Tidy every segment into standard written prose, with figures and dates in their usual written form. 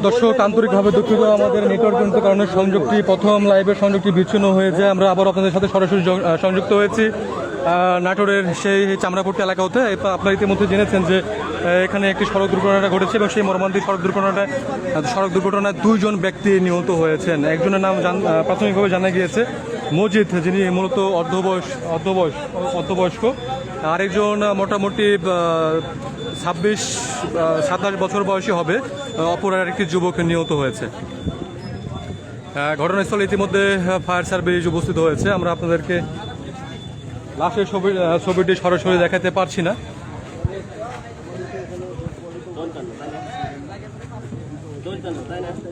দর্শক আন্তরিকভাবে দুঃখিত, আমাদের নেটওয়ার্কের কারণে সংযোগটি প্রথম লাইভের সংযোগটি বিচ্ছিন্ন হয়েছে। আমরা আবার আপনাদের সাথে সরাসরি সংযুক্ত হয়েছি নাটোরের সেই চামড়াপট্টি এলাকা হতে। আপনারা ইতিমধ্যে জেনেছেন যে এখানে একটি সড়ক দুর্ঘটনা ঘটেছে এবং সেই মর্মান্তিক সড়ক দুর্ঘটনায় 2 জন ব্যক্তি নিহত হয়েছেন। একজনের নাম প্রাথমিকভাবে জানা গিয়েছে মজিদ, যিনি মূলত অর্ধবয়স্ক। আরেকজন মোটামুটি 27 বছর বয়সী হবে, অপর আরেকটি যুবক নিহত হয়েছে। ঘটনাস্থলে ইতিমধ্যে ফায়ার সার্ভিস উপস্থিত হয়েছে। আমরা আপনাদেরকে লাশের ছবিটি সরাসরি দেখাতে পারছি না।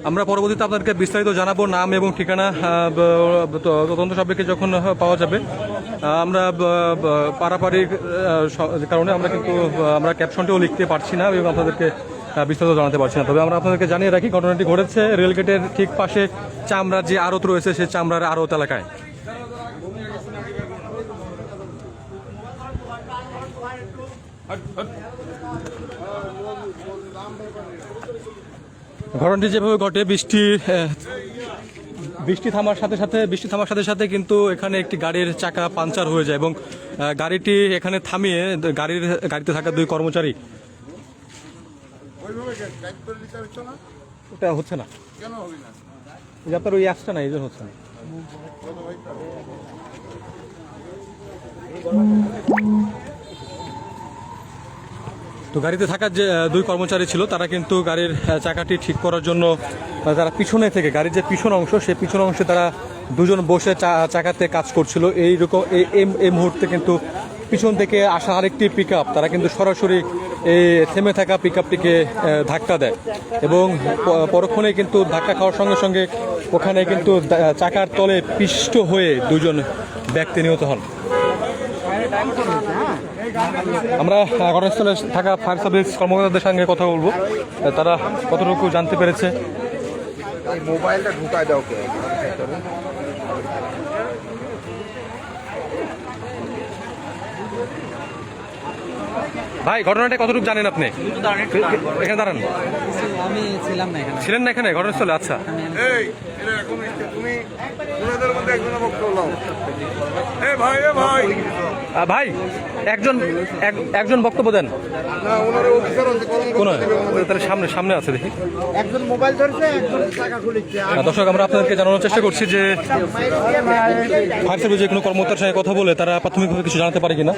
আমরা পরবর্তীতে আপনাদেরকে বিস্তারিত জানাবো, নাম এবং ঠিকানা তদন্ত সাপেক্ষে যখন পাওয়া যাবে। আমরা পারাপারিক কারণে আমরা ক্যাপশনটিও লিখতে পারছি না এবং আপনাদেরকে বিস্তারিত জানাতে পারছি না। তবে আমরা আপনাদেরকে জানিয়ে রাখি, ঘটনাটি ঘটেছে রেলগেটের ঠিক পাশে চামড়ার যে আড়ত রয়েছে সেই চামড়ার আড়ত এলাকায়। ঘটনাটি যেভাবে ঘটে, বৃষ্টি থামার সাথে সাথে কিন্তু এখানে একটি গাড়ির চাকা পাঞ্চার হয়ে যায় এবং গাড়িটি এখানে থামিয়ে গাড়িতে থাকা 2 কর্মচারী, ওটা হচ্ছে না, আপনার ওই অ্যাপসটা না, এই জন্য হচ্ছে না। তো গাড়িতে থাকা যে 2 কর্মচারী ছিল তারা কিন্তু গাড়ির চাকাটি ঠিক করার জন্য তারা পিছনে থেকে, গাড়ির যে পিছন অংশ সেই পিছন অংশে তারা 2 জন বসে চাকাতে কাজ করছিল। এই মুহূর্তে কিন্তু পিছন থেকে আসা আরেকটি পিকআপ, তারা কিন্তু সরাসরি এই থেমে থাকা পিকআপটিকে ধাক্কা দেয় এবং পরক্ষণে কিন্তু ধাক্কা খাওয়ার সঙ্গে সঙ্গে ওখানে কিন্তু চাকার তলে পিষ্ট হয়ে 2 জন ব্যক্তি নিহত হন। আমরা ঘটনাস্থলে থাকা ফায়ার সার্ভিস কর্মকর্তাদের সঙ্গে কথা বলবো, তারা কতটুকু জানতে পেরেছে। মোবাইলটা ঢুকায় দাও কে? ভাই, ঘটনাটা কতটুকু জানেন আপনি? এখানে দাঁড়ান। আমি ছিলাম না এখানে। ছিলেন না এখানে ঘটনাস্থলে? আচ্ছা, ভাই একজন বক্তব্য দেন। তাহলে সামনে আছে, দেখি। একজন মোবাইল ধরছে, একজন টাকা খুলেছে। দর্শক, আমরা আপনাদেরকে জানানোর চেষ্টা করছি যে ফায়ার সার্ভিস যে কোনো কর্মকর্তার সঙ্গে কথা বলে তারা প্রাথমিকভাবে কিছু জানাতে পারে কিনা।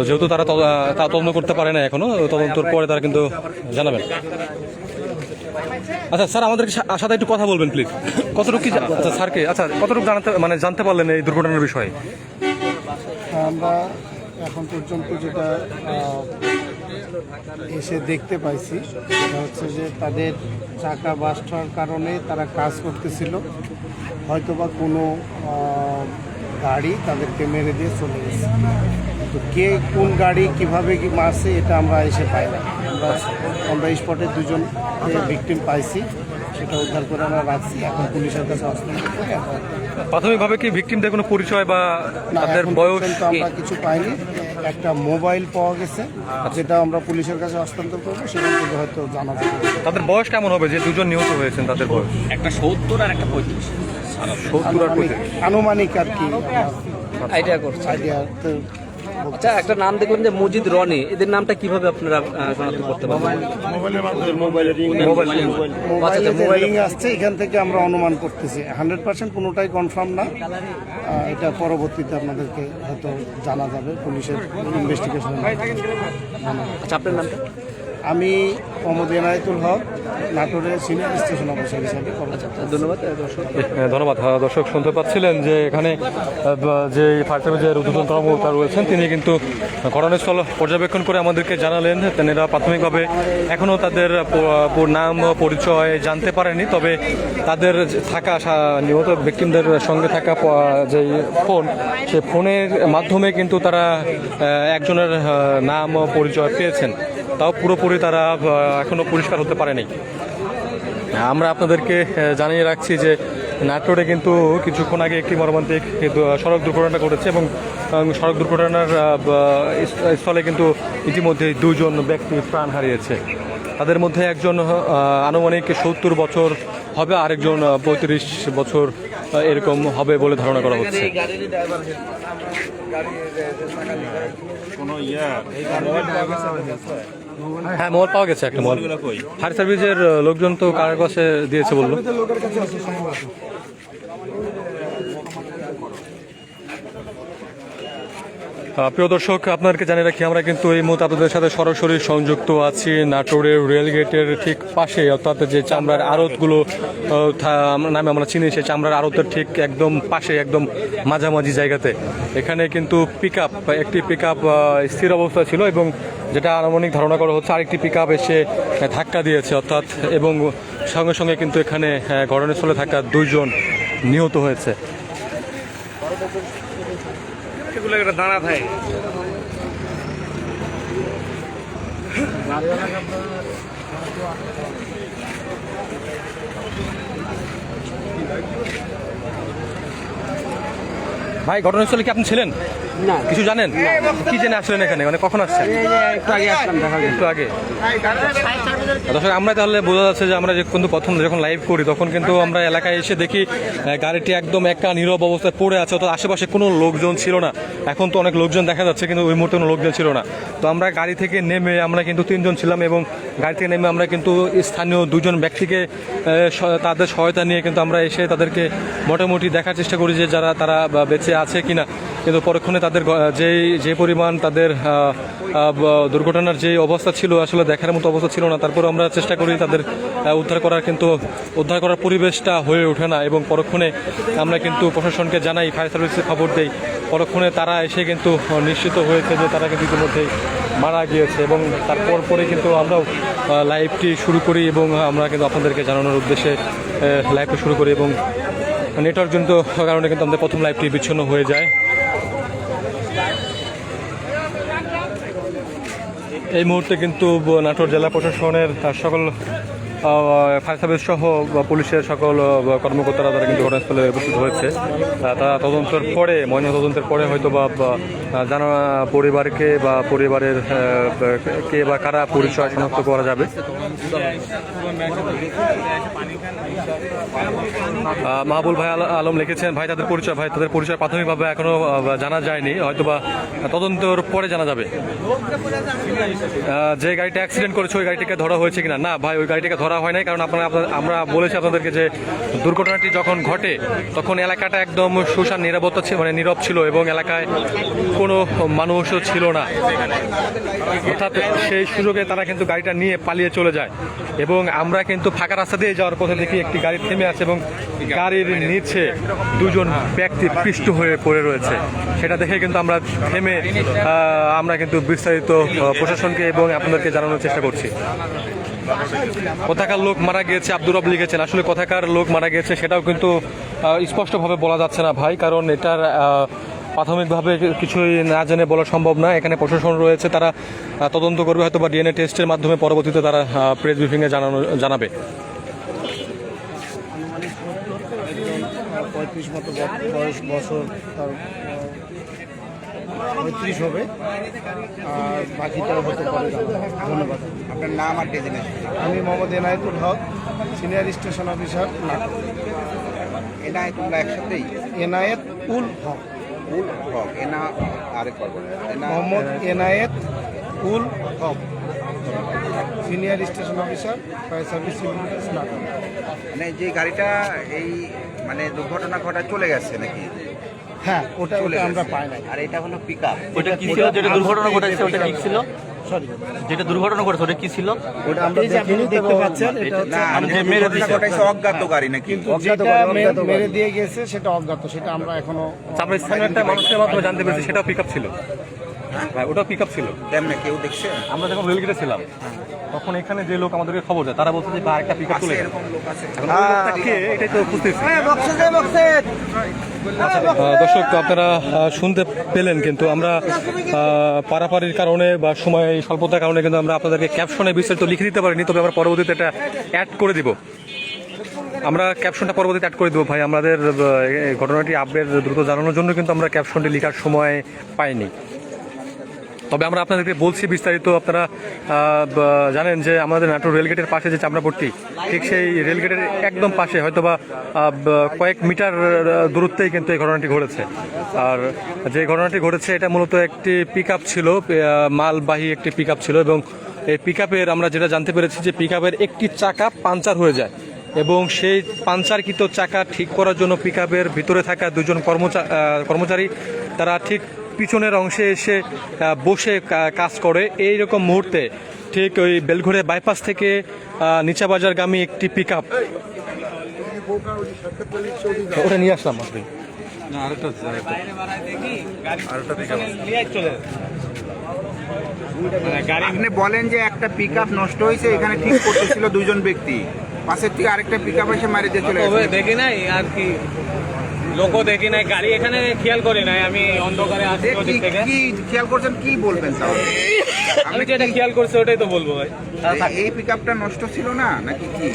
যেহেতু তারা তদন্ত করতে পারে না এখনো, তদন্তের পরে তারা কিন্তু জানাবেন। আচ্ছা স্যার, আমাদের সাথে একটু কথা বলবেন প্লিজ। কতটুকু আচ্ছা স্যারকে, আচ্ছা কতটুকু জানতে পারলেন এই দুর্ঘটনার বিষয়ে? আমরা এখন পর্যন্ত যেটা এসে দেখতে পাইছি সেটা হচ্ছে যে তাদের চাকা বাস্ট হওয়ার কারণে তারা কাজ করতেছিল, হয়তোবা কোনো গাড়ি তাদেরকে মেরে দিয়ে চলে গেছে। তো কে কোন গাড়ি কিভাবে কি মারছে এটা আমরা এসে পাই না। আমরা স্পটে 2 জন ভিকটিম পাইছি, সেটা উদ্ধার করে আমরা রাখছি, এখন পুলিশের কাছে হস্তান্তর করে। প্রাথমিকভাবে কি ভিকটিমদের কোনো পরিচয় বা তাদের বয়স আমরা কিছু পাইনি। একটা মোবাইল পাওয়া গেছে, যেটা আমরা পুলিশের কাছে হস্তান্তর করবো, সেখান থেকে হয়তো জানা যাবে। তাদের বয়স কেমন হবে যে 2 জন নিহত হয়েছেন? তাদের বয়স একটা 70 আর একটা 35। 70 আর 35 আনুমানিক আর কি আইডিয়া করছে। আইডিয়া। আচ্ছা, একটা নাম দেখবেন যে মজিদ, রনি, এদের নামটা কিভাবে আপনারা শনাক্ত করতে পারবেন? মোবাইলে রিং আসছে, এখান থেকে আমরা অনুমান করতেছি। 100% কোনোটাই কনফার্ম না, এটা পরবর্তীতে আপনাদেরকে হয়তো জানা যাবে পুলিশের ইনভেস্টিগেশন। আচ্ছা, আপনার নামটা? আমি মোহাম্মদ এনায়েতুল হক, নাটোরের সিনিয়র স্টেশন অফিসার হিসাবে। ধন্যবাদ দর্শক। ধন্যবাদ। দর্শক শুনতে পাচ্ছিলেন যে এখানে যে ফায়ার সার্ভিসের ঊর্ধ্বতন কর্মকর্তা রয়েছেন তিনি কিন্তু ঘটনাস্থল পর্যবেক্ষণ করে আমাদেরকে জানালেন তেনারা প্রাথমিকভাবে এখনও তাদের নাম পরিচয় জানতে পারেনি, তবে তাদের থাকা নিহত ব্যক্তিদের সঙ্গে থাকা যে ফোন, সেই ফোনের মাধ্যমে কিন্তু তারা একজনের নাম পরিচয় পেয়েছেন, তাও পুরোপুরি তারা এখনো পরিষ্কার হতে পারেনি। আমরা আপনাদেরকে জানিয়ে রাখছি যে নাটোরে কিন্তু কিছুক্ষণ আগে একটি মর্মান্তিক সড়ক দুর্ঘটনা ঘটেছে এবং সড়ক দুর্ঘটনার স্থলে কিন্তু ইতিমধ্যে 2 জন ব্যক্তি প্রাণ হারিয়েছে। তাদের মধ্যে একজন আনুমানিক 70 বছর হবে, আরেকজন 35 বছর এরকম হবে বলে ধারণা করা হচ্ছে। হ্যাঁ, মোবাইল পাওয়া গেছে, একটা মোবাইল। ফায়ার সার্ভিসের লোকজন তো কার কাছে দিয়েছে বললো। প্রিয় দর্শক, আপনাদেরকে জানিয়ে রাখি আমরা কিন্তু এই মুহূর্তে আপনাদের সাথে সরাসরি সংযুক্ত আছি নাটোরের রেলগেটের ঠিক পাশে, অর্থাৎ যে চামড়ার আড়তগুলো নামে আমরা চিনি, সেই চামড়ার আড়তের ঠিক একদম পাশে, একদম মাঝামাঝি জায়গাতে এখানে কিন্তু একটি পিক আপ স্থির অবস্থা ছিল এবং যেটা আনুমানিক ধারণা করা হচ্ছে আরেকটি পিক আপ এসে ধাক্কা দিয়েছে, অর্থাৎ এবং সঙ্গে সঙ্গে কিন্তু এখানে ঘটনাস্থলে থাকা 2 জন নিহত হয়েছে। দাঁড়া থাকে ভাই, ঘটনাস্থলে কি আপনি ছিলেন? না, কিছু জানেন? কি জেনে আসলেন এখানে, মানে কখন আসছেন? একটু আগে আসলাম, দেখা একটু আগে। দর্শক, আমরা তাহলে বোঝা যাচ্ছে যে আমরা কিন্তু প্রথম যখন লাইভ করি তখন কিন্তু আমরা এলাকায় এসে দেখি গাড়িটি একদম একা নীরব অবস্থায় পড়ে আছে, অর্থাৎ আশেপাশে কোনো লোকজন ছিল না। এখন তো অনেক লোকজন দেখা যাচ্ছে, কিন্তু ওই মুহূর্তে কোনো লোকজন ছিল না। তো আমরা গাড়ি থেকে নেমে, আমরা কিন্তু 3 জন ছিলাম এবং গাড়ি থেকে নেমে আমরা কিন্তু স্থানীয় 2 জন ব্যক্তিকে তাদের সহায়তা নিয়ে কিন্তু আমরা এসে তাদেরকে মোটামুটি দেখার চেষ্টা করি যে তারা বেঁচে আছে কিনা। কিন্তু পরক্ষণে তাদের যে পরিমাণ তাদের দুর্ঘটনার যে অবস্থা ছিল, আসলে দেখার মতো অবস্থা ছিল না। তারপরে আমরা চেষ্টা করি তাদের উদ্ধার করার, কিন্তু উদ্ধার করার পরিবেশটা হয়ে ওঠে না এবং পরক্ষণে আমরা কিন্তু প্রশাসনকে জানাই, ফায়ার সার্ভিসে খবর দেই। পরক্ষণে তারা এসে কিন্তু নিশ্চিত হয়েছে যে তারা কিন্তু ইতিমধ্যেই মারা গিয়েছে এবং তারপর পরে কিন্তু আমরাও লাইভটি শুরু করি এবং আমরা কিন্তু আপনাদেরকে জানানোর উদ্দেশ্যে লাইভটি শুরু করি এবং নেটওয়ার্কজনিত কারণে কিন্তু আমাদের প্রথম লাইভটি বিচ্ছিন্ন হয়ে যায়। এই মুহূর্তে কিন্তু নাটোর জেলা প্রশাসনের সকল ফায়ার সার্ভিস সহ পুলিশের সকল কর্মকর্তারা তারা কিন্তু ঘটনাস্থলে উপস্থিত হয়েছে। তারা ময়নাতদন্তের পরে হয়তো বা জানা পরিবারকে বা পরিবারের কে বা কারা পরিচয় শনাক্ত করা যাবে। মাহবুল ভাই আলম লিখেছেন, ভাই তাদের পরিচয় প্রাথমিকভাবে এখনো জানা যায়নি, হয়তো বা তদন্তের পরে জানা যাবে। যে গাড়িটা অ্যাক্সিডেন্ট করেছে ওই গাড়িটাকে ধরা হয়েছে কিনা? না ভাই, ওই গাড়িটাকে ধরা হয় নাই, কারণ আমরা বলেছি আপনাদেরকে যে দুর্ঘটনাটি যখন ঘটে তখন এলাকাটা একদম সুশান নিরাপত্তা ছিল, মানে নীরব ছিল এবং এলাকায় কোনো মানুষও ছিল না। অর্থাৎ সেই সুযোগে তারা কিন্তু গাড়িটা নিয়ে পালিয়ে চলে যায় এবং আমরা কিন্তু ফাঁকা রাস্তা দিয়ে যাওয়ার পথে দেখি একটি গাড়ি থেমে আছে এবং গাড়ির নিচে 2 জন ব্যক্তি পিষ্ট হয়ে পড়ে রয়েছে। সেটা দেখে কিন্তু আমরা থেমে আমরা কিন্তু বিস্তারিত প্রশাসনকে এবং আপনাদেরকে জানানোর চেষ্টা করছি। কোথাকার লোক মারা গিয়েছে আব্দুর রব লিখেছেন, আসলে কোথাকার লোক মারা গিয়েছে সেটাও কিন্তু স্পষ্টভাবে বলা যাচ্ছে না ভাই, কারণ এটার প্রাথমিকভাবে কিছুই না জেনে বলা সম্ভব না। এখানে প্রশাসন রয়েছে, তারা তদন্ত করবে, হয়তো বা ডিএনএ টেস্টের মাধ্যমে পরবর্তীতে তারা প্রেস ব্রিফিংয়ে জানাবে। 35 মতো বছর, তার 35 হবে, আর বাকিটা হতে পারে। ধন্যবাদ। আপনার নাম আর ডেজিনেশন? আমি Mohammad Enayetul Haque, senior station officer Natore. Enayetullah একসাথেই? এনায়েত উল হক। উল হক, আরেক করবেন? Mohammad Enayet Ul Haque, senior station officer, fire service civil defence Natore. মানে যে গাড়িটা এই মানে দুর্ঘটনা ঘটা চলে গেছে নাকি? হ্যাঁ, ওটা আমরা পাই নাই। আর এটা হলো পিক আপ। ওটা কি ছিল যেটা দুর্ঘটনা ঘটেছে? ওটা কি ছিল? সরি, যেটা দুর্ঘটনা ঘটেছে ওটা কি ছিল? ওটা আমরা দেখতে পাচ্ছেন, এটা না, যে মেরে দিয়েছে ঘটাইছে অজ্ঞাত গাড়ি নাকি? যেটা মেরে দিয়ে গেছে সেটা অজ্ঞাত, সেটা আমরা এখনো আমরা স্থানীয় একটা মানুষের মাধ্যমে জানতে পেরেছি সেটাও পিক আপ ছিল। ভাই, ওটাও পিক আপ ছিল। কেমনে, কেউ দেখছে? আমরা যখন রেলগেটে ছিলাম তখন এখানে যে লোক আমাদেরকে খবর দেয় তারা বলছে যে আরেকটা পিক আপ চলে গেছে। এরকম লোক আছে? এখন ওই লোকটা কে এটাই তো বুঝতেছি। দর্শক, আপনারা শুনতে পেলেন, কিন্তু আমরা পারাপারির কারণে বা সময় স্বল্পতার কারণে কিন্তু আমরা আপনাদেরকে ক্যাপশনে বিস্তারিত লিখে দিতে পারিনি, তবে আমরা পরবর্তীতে এটা অ্যাড করে দিব। আমরা ক্যাপশনটা পরবর্তীতে অ্যাড করে দেবো ভাই। আমাদের এই ঘটনাটি আপডেট দ্রুত জানানোর জন্য কিন্তু আমরা ক্যাপশনটি লেখার সময় পাইনি। তবে আমরা আপনাদেরকে বলছি বিস্তারিত। আপনারা জানেন যে আমাদের নাটোর রেলগেটের পাশে যে চামড়াপট্টি, ঠিক সেই রেলগেটের একদম পাশে হয়তোবা কয়েক মিটার দূরত্বেই কিন্তু এই ঘটনাটি ঘটেছে। আর যে ঘটনাটি ঘটেছে এটা মূলত একটি পিক আপ ছিল, মালবাহী একটি পিক আপ ছিল, এবং এই পিক আপের আমরা যেটা জানতে পেরেছি যে পিক আপের একটি চাকা পাংচার হয়ে যায়, এবং সেই পাংচারকৃত চাকা ঠিক করার জন্য পিক আপের ভিতরে থাকা দুজন কর্মচারী তারা ঠিক পিছনের অংশে এসে বসে কাজ করে। এই রকম মুহূর্তে ঠিক ওই বেলঘড়ে বাইপাস থেকে নিচাবাজারগামী একটি পিক আপ, ওটা নিয়ে আসলাম আপনি। আপনি বলেন যে একটা পিকআপ নষ্ট হয়েছে, এখানে ঠিক করতেছিল দুজন ব্যক্তি, পাশের থেকে আরেকটা পিকআপ এসে মারি দিয়ে চলে গেছে। দেখি নাই আর কি, লোকও দেখি নাই, গাড়ি এখানে খেয়াল করি নাই, আমি অন্ধকারে আসছি ওদিক থেকে। কি খেয়াল করছেন, কি বলবেন তাহলে? আমি যেটা খেয়াল করছি ওটাই তো বলবো ভাই। এই পিকআপটা নষ্ট ছিল না নাকি কি?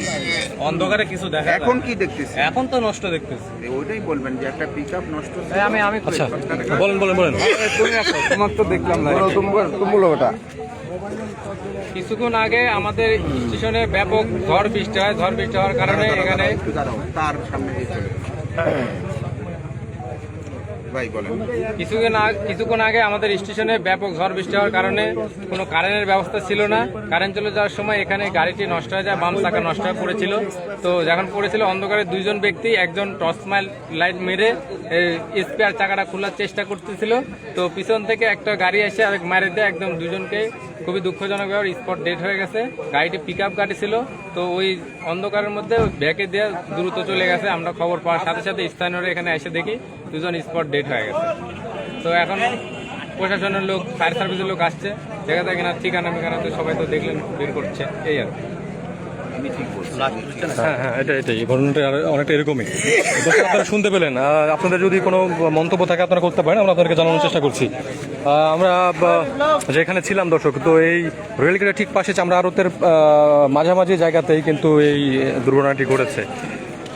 অন্ধকারে কিছু দেখা এখন কি দেখতেছি? এখন তো নষ্ট দেখতেছি। ওইটাই বলবেন যে একটা পিকআপ নষ্ট ছিল। আমি আচ্ছা বলেন বলেন বলেন। তোমার তো দেখলাম না, ওটা কিছুক্ষণ আগে আমাদের স্টেশনে ব্যাপক ঝড় বৃষ্টি হয়, ঝড় বৃষ্টি হওয়ার কারণে এখানে তার সামনে দিয়ে চলে ভাই বলেন। কিছুক্ষণ আগে আমাদের স্টেশনে ব্যাপক ঝড় বৃষ্টি হওয়ার কারণে কোনো কারেন্টের ব্যবস্থা ছিল না। কারেন্ট চলে যাওয়ার সময় এখানে গাড়িটি নষ্ট হয়ে যায়, বাম চাকা নষ্ট হয়ে পড়েছিল। তো যখন পড়েছিল অন্ধকারে দুইজন ব্যক্তি, একজন টর্চ লাইট মেরে স্পেয়ার চাকাটা খোলার চেষ্টা করতেছিল। তো পিছন থেকে একটা গাড়ি এসে আরেক মারে দিয়ে একদম দুজনকে খুবই দুঃখজনকভাবে স্পট ডেড হয়ে গেছে। গাড়িটি পিক আপ গাড়ি ছিল, তো ওই অন্ধকারের মধ্যে ভেকে দিয়ে দ্রুত চলে গেছে। আমরা খবর পাওয়ার সাথে সাথে স্থানীয়রা এখানে এসে দেখি দুজন স্পট ডেড হয়ে গেছে। তো এখন প্রশাসনের লোক, ফায়ার সার্ভিসের লোক আসছে, জায়গা থেকে না ঠিকানা মিকানা তো সবাই তো দেখলেন বের করছে, এই আর কি। হ্যাঁ হ্যাঁ, এটাই ঘটনাটা অনেকটা এরকমই। দর্শক আপনারা শুনতে পেলেন। আপনাদের যদি কোনো মন্তব্য থাকে আপনারা করতে পারেন, আমরা আপনাদেরকে জানানোর চেষ্টা করছি। আমরা যেখানে ছিলাম দর্শক, তো এই রেলগেটের ঠিক পাশে চামড়া আড়তের মাঝামাঝি জায়গাতেই কিন্তু এই দুর্ঘটনাটি ঘটেছে।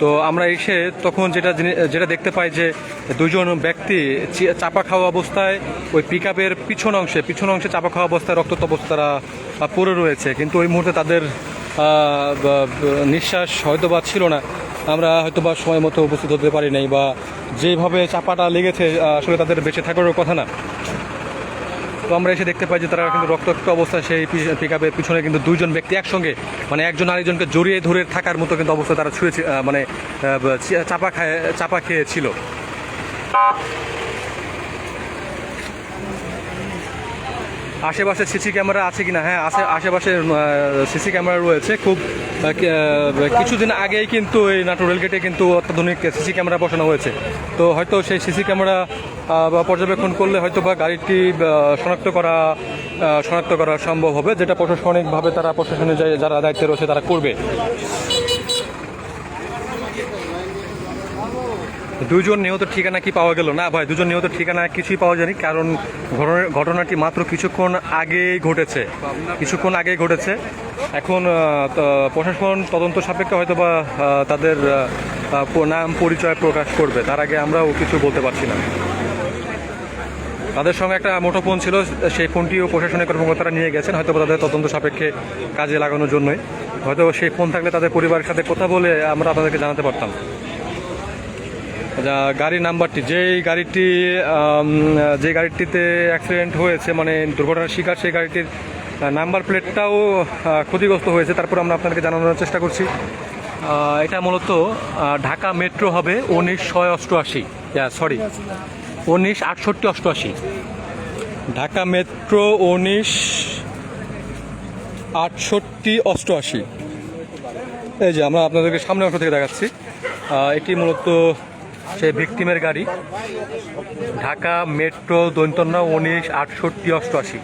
তো আমরা এসে তখন যেটা দেখতে পাই যে দুজন ব্যক্তি চাপা খাওয়া অবস্থায় ওই পিক আপের পিছন অংশে চাপা খাওয়া অবস্থায় রক্তাক্ত অবস্থা তারা পড়ে রয়েছে, কিন্তু ওই মুহূর্তে তাদের নিঃশ্বাস হয়তোবা ছিল না। আমরা হয়তোবা সময় মতো উপস্থিত হতে পারি নাই, বা যেভাবে চাপাটা লেগেছে আসলে তাদের বেঁচে থাকারও কথা না। তো আমরা এসে দেখতে পাই যে তারা কিন্তু রক্তাক্ত অবস্থায় সেই পিক আপের পিছনে কিন্তু দুইজন ব্যক্তি একসঙ্গে, মানে একজন আরেকজনকে জড়িয়ে ধরে থাকার মতো কিন্তু অবস্থা তারা ছুঁয়েছে, মানে চাপা খেয়েছিল। আশেপাশে সিসি ক্যামেরা আছে কিনা? হ্যাঁ, আশেপাশে সিসি ক্যামেরা রয়েছে। খুব কিছুদিন আগেই কিন্তু এই নাটোর রেলগেটে কিন্তু অত্যাধুনিক সিসি ক্যামেরা বসানো হয়েছে। তো হয়তো সেই সিসি ক্যামেরা পর্যবেক্ষণ করলে হয়তো বা গাড়িটি শনাক্ত করা সম্ভব হবে, যেটা প্রশাসনিকভাবে প্রশাসনের যারা দায়িত্বে রয়েছে তারা করবে। দুজন নিহত ঠিকানা কি পাওয়া গেল? না ভাই, দুজন নিহত ঠিকানা কিছুই পাওয়া যায়নি, কারণ ঘটনাটি মাত্র কিছুক্ষণ আগেই ঘটেছে। এখন প্রশাসন তদন্ত সাপেক্ষে হয়তো বা তাদের নাম পরিচয় প্রকাশ করবে, তার আগে আমরাও কিছু বলতে পারছি না। তাদের সঙ্গে একটা মুঠোফোন ছিল, সেই ফোনটিও প্রশাসনিক কর্মকর্তারা নিয়ে গেছেন, হয়তো তাদের তদন্ত সাপেক্ষে কাজে লাগানোর জন্যই। হয়তো সেই ফোন থাকলে তাদের পরিবারের সাথে কথা বলে আমরা আপনাদেরকে জানাতে পারতাম। গাড়ির নাম্বারটি, যে গাড়িটিতে অ্যাক্সিডেন্ট হয়েছে, মানে দুর্ঘটনার শিকার, সেই গাড়িটির নাম্বার প্লেটটাও ক্ষতিগ্রস্ত হয়েছে। তারপর আমরা আপনাদেরকে জানানোর চেষ্টা করছি। এটা মূলত ঢাকা মেট্রো হবে 1968। ঢাকা মেট্রো 1968। এই যে আমরা আপনাদেরকে সামনে অংশ থেকে দেখাচ্ছি, এটি মূলত সেই ভিকটিমের গাড়ি। ঢাকা মেট্রো দৈন্তন্য 1968-88।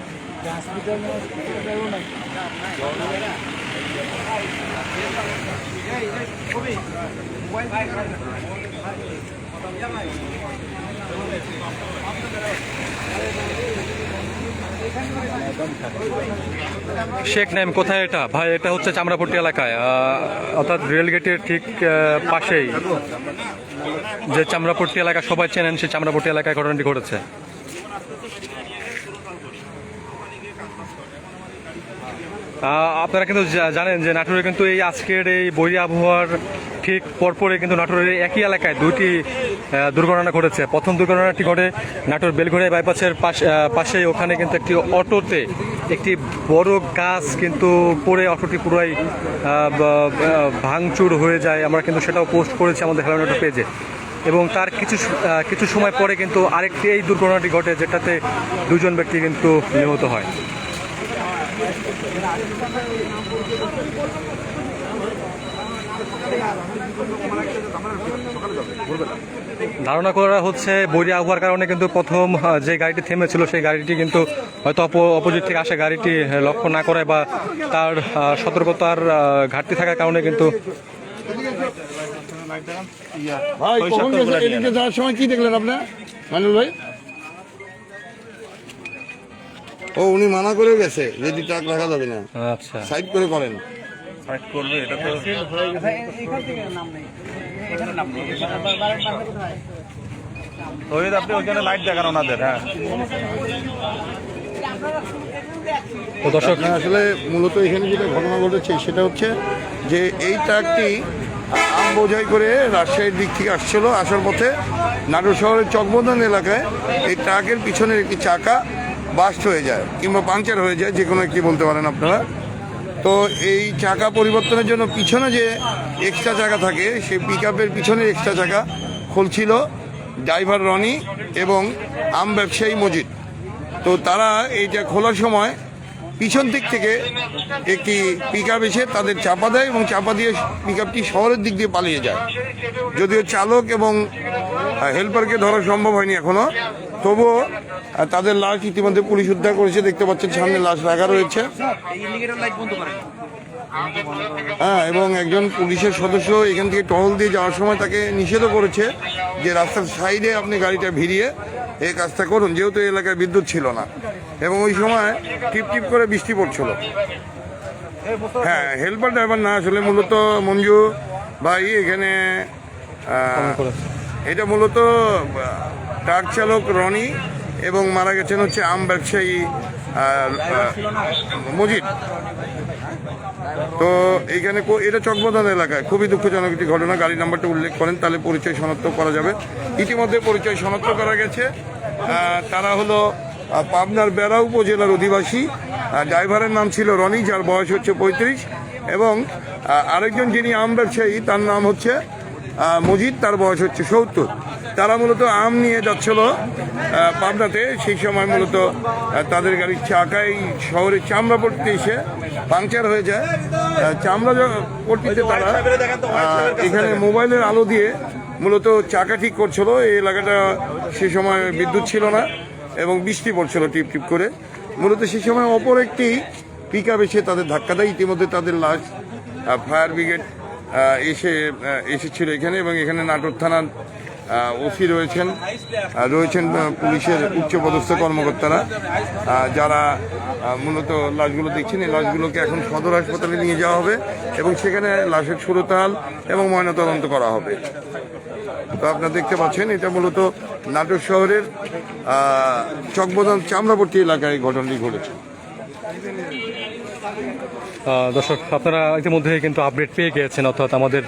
শেখ নাইম কোথায় এটা ভাই? এটা হচ্ছে চামড়াপট্টি এলাকায়, অর্থাৎ রেলগেটের ঠিক পাশেই যে চামড়াপট্টি এলাকা সবাই চেনেন, সেই চামড়াপট্টি এলাকায় ঘটনাটি ঘটেছে। আপনারা কিন্তু জানেন যে নাটোরে কিন্তু এই আজকের এই বৈরী আবহাওয়ার ঠিক পরপরে কিন্তু নাটোরের একই এলাকায় দুইটি দুর্ঘটনা ঘটেছে। প্রথম দুর্ঘটনাটি ঘটে নাটোর বেলঘড়িয়া বাইপাসের পাশেই, ওখানে কিন্তু একটি অটোতে একটি বড় গাছ কিন্তু পড়ে অটোটি পুরাই ভাঙচুর হয়ে যায়। আমরা কিন্তু সেটাও পোস্ট করেছি আমাদের হেলো নাটোর পেজে। এবং তার কিছু সময় পরে কিন্তু আরেকটি এই দুর্ঘটনাটি ঘটে, যেটাতে দুজন ব্যক্তি কিন্তু নিহত হয়। ধারণা করা হচ্ছে বৈরী আবহাওয়ার কারণে কিন্তু প্রথম যে গাড়িটি থেমেছিল সেই গাড়িটি কিন্তু হয়তো অপোজিট থেকে আসা গাড়িটি লক্ষ্য না করে বা তার সতর্কতার ঘাটতি থাকার কারণে কিন্তু ভাই কখন গেছে এদিকে যাওয়ার সময় কি দেখলেন আপনি মাইনুল ভাই? ও উনি মানা করে গেছে যদি ট্রাক রাখা যাবে না, আচ্ছা সাইড করে করেন। আপনি ওইখানে লাইট দেখান ওনাদের। হ্যাঁ, তো দর্শক আসলে মূলত এখানে যেটা ঘটনা ঘটেছে সেটা হচ্ছে যে এই ট্রাকটি আম বোঝাই করে রাজশাহীর দিক থেকে আসছিল, আসার পথে নাটোর শহরের চকবদন এলাকায় এই ট্রাকের পিছনের একটি চাকা বাস্ট হয়ে যায় কিংবা পাংচার হয়ে যায়, যে কোনো একটি বলতে পারেন আপনারা। তো এই চাকা পরিবর্তনের জন্য পিছনে যে এক্সট্রা চাকা থাকে সেই পিক আপের পিছনের এক্সট্রা চাকা খুলছিল ড্রাইভার রনি এবং আম ব্যবসায়ী মজিদ। তো তারা এইটা খোলার সময় পিছন দিক থেকে একটি পিক আপ এসে তাদের চাপা দেয় এবং চাপা দিয়ে পিক আপটি শহরের দিক দিয়ে পালিয়ে যায়। যদিও চালক এবং হেল্পারকে ধরা সম্ভব হয়নি এখনো, তবুও তাদের লাশ ইতিমধ্যে পুলিশ উদ্ধার করেছে। দেখতে পাচ্ছেন সামনে লাশ রাখা রয়েছে। হ্যাঁ, এবং একজন পুলিশের সদস্য এখান থেকে টহল দিয়ে যাওয়ার সময় তাকে নিষেধও করেছে যে রাস্তার সাইডে আপনি গাড়িটা ভিড়িয়ে এই কাজটা করুন, যেহেতু এই এলাকায় বিদ্যুৎ ছিল না এবং ওই সময় টিপ টিপ করে বৃষ্টি পড়ছিল। হ্যাঁ, হেল্পার ড্রাইভার না, আসলে মূলত মঞ্জু ভাই এখানে এটা মূলত ট্রাক চালক রনি এবং মারা গেছেন হচ্ছে আম ব্যবসায়ী মজিদ। তো এইখানে এটা চকবদন এলাকায় খুবই দুঃখজনক একটি ঘটনা। গাড়ি নাম্বারটা উল্লেখ করেন তাহলে পরিচয় শনাক্ত করা যাবে। ইতিমধ্যে পরিচয় শনাক্ত করা গেছে, তারা হলো পাবনার বেড়া উপজেলার অধিবাসী। ড্রাইভারের নাম ছিল রনি, যার বয়স হচ্ছে 35, এবং আরেকজন যিনি আম ব্যবসায়ী তার নাম হচ্ছে মজিদ, তার বয়স হচ্ছে 70। তারা মূলত আম নিয়ে যাচ্ছিল পাবনাতে। সেই সময় মূলত তাদের গাড়ির চাকায় শহরের চামড়াপট্টিতে এসে পাংচার হয়ে যায়। চামড়াপট্টিতে তারা এখানে মোবাইলের আলো দিয়ে মূলত চাকা ঠিক করছিল। এই এলাকাটা সে সময় বিদ্যুৎ ছিল না এবং বৃষ্টি পড়ছিল টিপ টিপ করে। মূলত সে সময় অপর একটি পিক আপ এসে তাদের ধাক্কা দেয়। ইতিমধ্যে তাদের লাশ ফায়ার ব্রিগেড এসেছিল এখানে, এবং এখানে নাটোর থানার ওসি রয়েছেন পুলিশের উচ্চপদস্থ কর্মকর্তারা, যারা মূলত লাশগুলো দেখছেন। এই লাশগুলোকে এখন সদর হাসপাতালে নিয়ে যাওয়া হবে এবং সেখানে লাশের সুরতাল এবং ময়নাতদন্ত করা হবে। তো আপনারা দেখতে পাচ্ছেন এটা মূলত নাটোর শহরের চকবদন চামড়াপট্টি এলাকায় ঘটনাটি ঘটেছে। দর্শক আপনারা ইতিমধ্যে কিন্তু আপডেট পেয়ে গিয়েছেন, অর্থাৎ আমাদের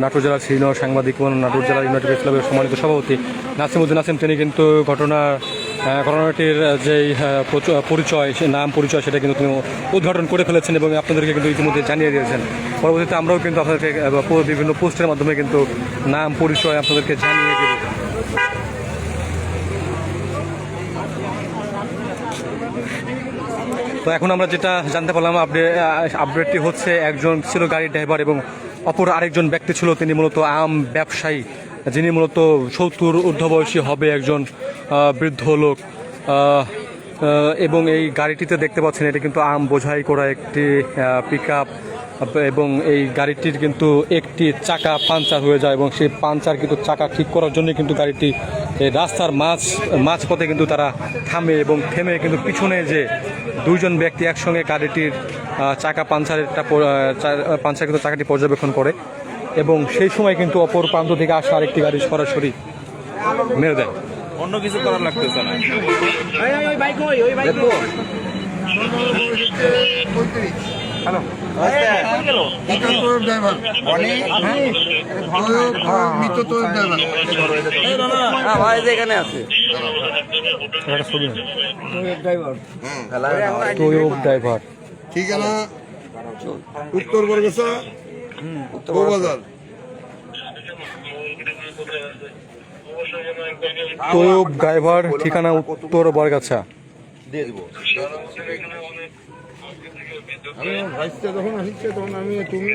নাটোর জেলার সিনিয়র সাংবাদিক এবং নাটোর জেলা ইউনাইটেড প্রেস ক্লাবের সম্মানিত সভাপতি নাসিমউদ্দিন নাসিম, তিনি কিন্তু ঘটনাটির যেই পরিচয়, নাম পরিচয়, সেটা কিন্তু তিনি উদ্ঘাটন করে ফেলেছেন এবং আপনাদেরকে কিন্তু ইতিমধ্যে জানিয়ে দিয়েছেন। পরবর্তীতে আমরাও কিন্তু আপনাদেরকে বিভিন্ন পোস্টের মাধ্যমে কিন্তু নাম পরিচয় আপনাদেরকে জানিয়ে দেব। তো এখন আমরা যেটা জানতে পারলাম আপডেটটি হচ্ছে, একজন ছিল গাড়ির ড্রাইভার এবং অপর আরেকজন ব্যক্তি ছিল, তিনি মূলত আম ব্যবসায়ী, যিনি মূলত 70 ঊর্ধ্ববয়সী হবে একজন বৃদ্ধ লোক। এবং এই গাড়িটিতে দেখতে পাচ্ছেন এটা কিন্তু আম বোঝাই করা একটি পিক আপ, এবং এই গাড়িটির কিন্তু একটি চাকা পাঞ্চার হয়ে যায় এবং সেই পাঞ্চার কিন্তু চাকা ঠিক করার জন্য কিন্তু গাড়িটি এই রাস্তার মাঝপথে কিন্তু তারা থামে এবং থেমে কিন্তু পিছনে যে দুইজন ব্যক্তি একসঙ্গে গাড়িটির চাকা পাঞ্চার কিন্তু চাকাটি পর্যবেক্ষণ করে এবং সেই সময় কিন্তু অপর প্রান্ত থেকে আসা আরেকটি গাড়ি সরাসরি মেরে দেয়। অন্য কিছু করার লাগতেছে না। এখানে আছে ড্রাইভার ঠিকানা উত্তর বরগাছা বউবাজার। তোয়ব ড্রাইভার, ঠিকানা উত্তর বরগাছা। আমি ভাইসটা যখন আসছে তখন আমি তুমি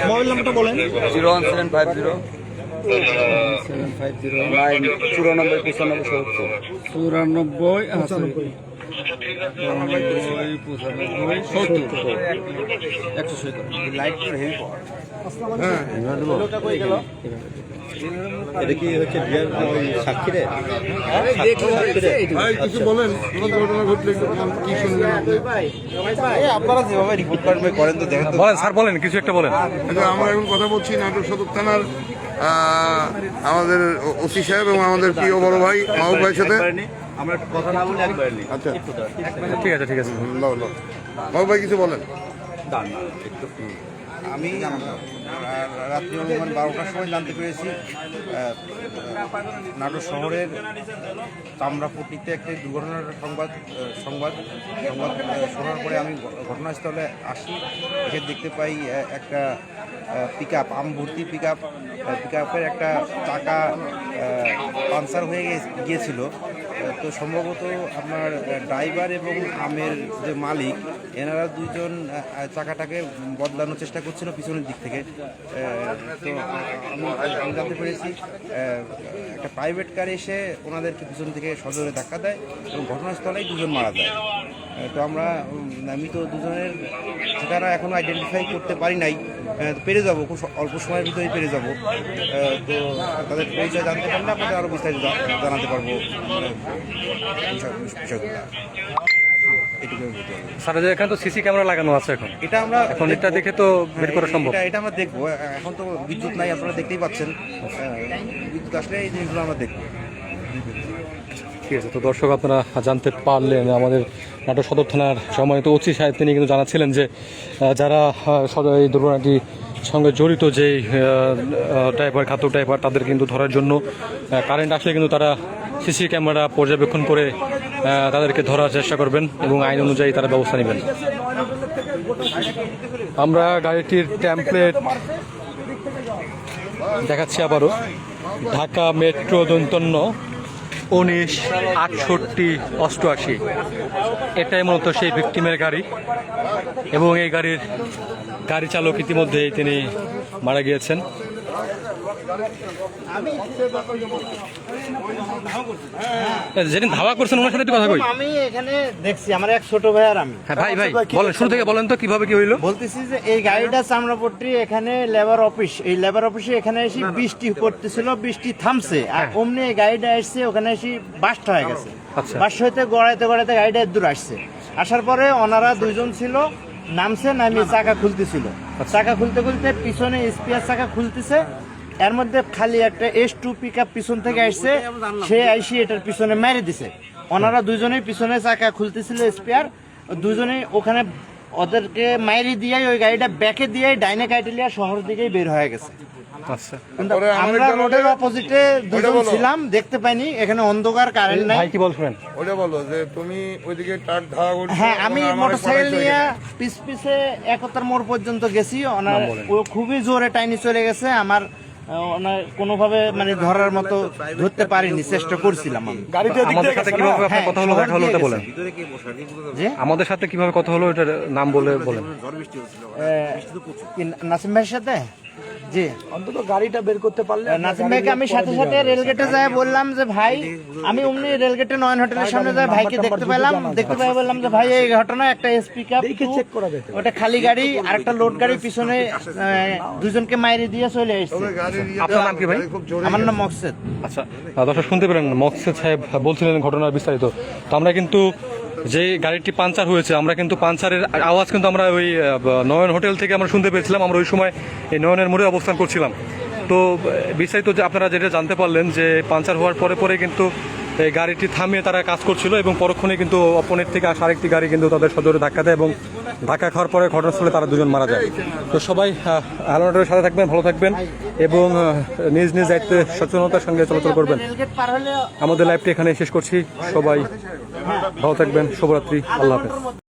মোবাইল নাম্বারটা বলেন। 01750 কিছু বলেন, কি ঘটনা ঘটলে কি শুনলেন আপনি? আপনারা যেভাবে রিপোর্ট করেন তো দেখেন তো। বলেন স্যার, বলেন কিছু একটা বলেন। আচ্ছা, আমরা এখন কথা বলছি নাটোর সদর থানার আমাদের ওসি সাহেব এবং আমাদের প্রিয় বড় ভাই মাহবুব ভাইয়ের সাথে। আমরা কথা না বলে একবার নেই। আচ্ছা, ঠিক আছে ঠিক আছে। মাহবুব ভাই কিছু বলেন। আমি রাত্রি অনুমান 12টার সময় জানতে পেরেছি নাটোর শহরের চামড়াপট্টিতে একটি দুর্ঘটনার সংবাদ শোনার পরে আমি ঘটনাস্থলে আসি। এসে দেখতে পাই একটা পিক আপ, ভর্তি পিক আপের একটা চাকা পাঞ্চার হয়ে গিয়েছিল। তো সম্ভবত আপনার ড্রাইভার এবং আমের যে মালিক, এনারা দুইজন চাকাটাকে বদলানোর চেষ্টা করছিল পিছনের দিক থেকে। তো আমি জানতে পেরেছি একটা প্রাইভেট কার এসে ওনাদেরকে পিছন থেকে সজোরে ধাক্কা দেয় এবং ঘটনাস্থলেই দুজন মারা যায়। তো আমরা মৃত দুজনের ঠিকানা এখনও আইডেন্টিফাই করতে পারি নাই, পেরে যাবো, খুব অল্প সময়ের ভিতরেই পেরে যাবো। তো তাদের পরিচয় জানতে পারলে আপনাদের আরও বিস্তারিত জানাতে পারবো বিষয়গুলো। স্যার, এখানে তো সিসি ক্যামেরা লাগানো আছে এখন এটা দেখে তো বের করা সম্ভব। এটা আমরা দেখবো। এখন তো বিদ্যুৎ নাই, আপনারা দেখতেই পাচ্ছেন। বিদ্যুৎ আসলে এই জিনিসগুলো আমরা দেখবো। ঠিক আছে, তো দর্শক আপনারা জানতে পারলেন আমাদের নাটোর সদর থানার সম্মানিত ওসি সাহেব, তিনি কিন্তু জানাচ্ছিলেন যে যারা এই দুর্ঘটনাটির সঙ্গে জড়িত যে ঘাতক ড্রাইভার, তাদের কিন্তু ধরার জন্য কারেন্ট আসলে কিন্তু তারা সিসি ক্যামেরা পর্যবেক্ষণ করে তাদেরকে ধরার চেষ্টা করবেন এবং আইন অনুযায়ী তারা ব্যবস্থা নেবেন। আমরা গাড়িটির টেমপ্লেট দেখাচ্ছি আবারও। ঢাকা মেট্রো দন্তন্য 196888, এটাই মূলত সেই ভিকটিমের গাড়ি এবং এই গাড়ি চালক ইতিমধ্যেই তিনি মারা গিয়েছেন। যেদিন ধাওয়া করছেন ওনার সাথে একটু কথা কই। আমি এখানে দেখছি আমার এক ছোট ভাই আর আমি। হ্যাঁ ভাই বলেন, শুরু থেকে বলেন তো কিভাবে কি হইলো। বলতেছি যে এই গাড়িটা চামড়াপট্টি, এখানে লেবার অফিস, এই লেবার অফিসে এখানে এসে বৃষ্টি পড়তেছিল, বৃষ্টি থামছে আর অমনি এই গাড়িটা আসছে, ওখানে এসে বাস্ট হয়ে গেছে। বাস্ট হইতে গড়াইতে গাড়িটা দূর আসছে। আসার পরে ওনারা দুইজন ছিল, নামছে, নামিয়ে চাকা খুলতেছিল। চাকা খুলতে পিছনে স্পিয়ার চাকা খুলতেছে, এর মধ্যে খালি একটা S2 পিক আপ পিছন থেকে আসছে, সে আইসি এটার পিছনে মেরে দিছে। ওনারা দুজনেই পিছনে চাকা খুলতেছিল স্পেয়ার, দুজনেই ওখানে ওদেরকে মাইরি দিয়ে ওই গাড়িটা ব্যাকে দিয়ে ডাইনে কাইটেলিয়া শহর দিকেই বের হয়ে গেছে। আমরা রোডের অপোজিটে দুজন ছিলাম, দেখতে পাইনি, এখানে অন্ধকার, কারেন্ট নাই। ভাই কি বলছেন? ওটা বলো যে তুমি ওইদিকে ট্রাক ধাওয়া করছো। হ্যাঁ, আমি মোটরসাইকেল নিয়ে পিছে একতার মোড় পর্যন্ত গেছি। ওনার ও খুবই জোরে টাইনি চলে গেছে, আমার কোনোভাবে মানে ধরার মতো ধরতে পারিনি, চেষ্টা করছিলাম আমি। আমাদের সাথে কিভাবে আপনার কথা হলো, দেখা হলো, ওটা বলেন। আমাদের সাথে কিভাবে কথা হলো, এটার নাম বলে বলেন। নাসিম ভাইয়ের সাথে জি অন্তত গাড়িটা বের করতে পারলে নাসিম ভাইকে আমি সাথে সাথে রেলগেটে যায় বললাম যে ভাই, আমি অমনি রেলগেটে নয়ন হোটেলের সামনে যায় ভাইকে দেখতে পেলাম, দেখতে পাই বললাম যে ভাই এই ঘটনা একটা এসপি কাপ চেক করা যেত। ওটা খালি গাড়ি আর একটা লোড গাড়ি পিছনে দুজনকে মাইরে দিয়ে চলে এসেছে। আপনার নাম কি ভাই? আমার নাম মকসেদ। আচ্ছা, দর্শক শুনতে পেলেন মকসেদ সাহেব বলছিলেন ঘটনার বিস্তারিত। তো আমরা কিন্তু যে গাড়িটি পাঞ্চার হয়েছে, আমরা কিন্তু পাঞ্চারের আওয়াজ কিন্তু আমরা ওই নয়ন হোটেল থেকে আমরা শুনতে পেয়েছিলাম। আমরা ওই সময় এই নয়নের মোড়ে অবস্থান করছিলাম। তো বিস্তারিত যে আপনারা যেটা জানতে পারলেন যে পাঞ্চার হওয়ার পরে পরে কিন্তু এই গাড়িটি থামিয়ে তারা কাজ করছিল এবং পরক্ষণে কিন্তু অপোনেট থেকে আসা আরেকটি গাড়ি কিন্তু তাদের সজোরে ধাক্কা দেয় এবং ধাক্কা খাওয়ার পরে ঘটনাস্থলে তারা দুজন মারা যায়। তো সবাই আলোনাটের সাথে থাকবেন, ভালো থাকবেন এবং নিজ নিজ দায়িত্বে সচেতনতার সঙ্গে চলাচল করবেন। রেলগেট পার হলে আমাদের লাইভটি এখানে শেষ করছি। সবাই ভালো থাকবেন, শুভরাত্রি, আল্লাহ হাফেজ।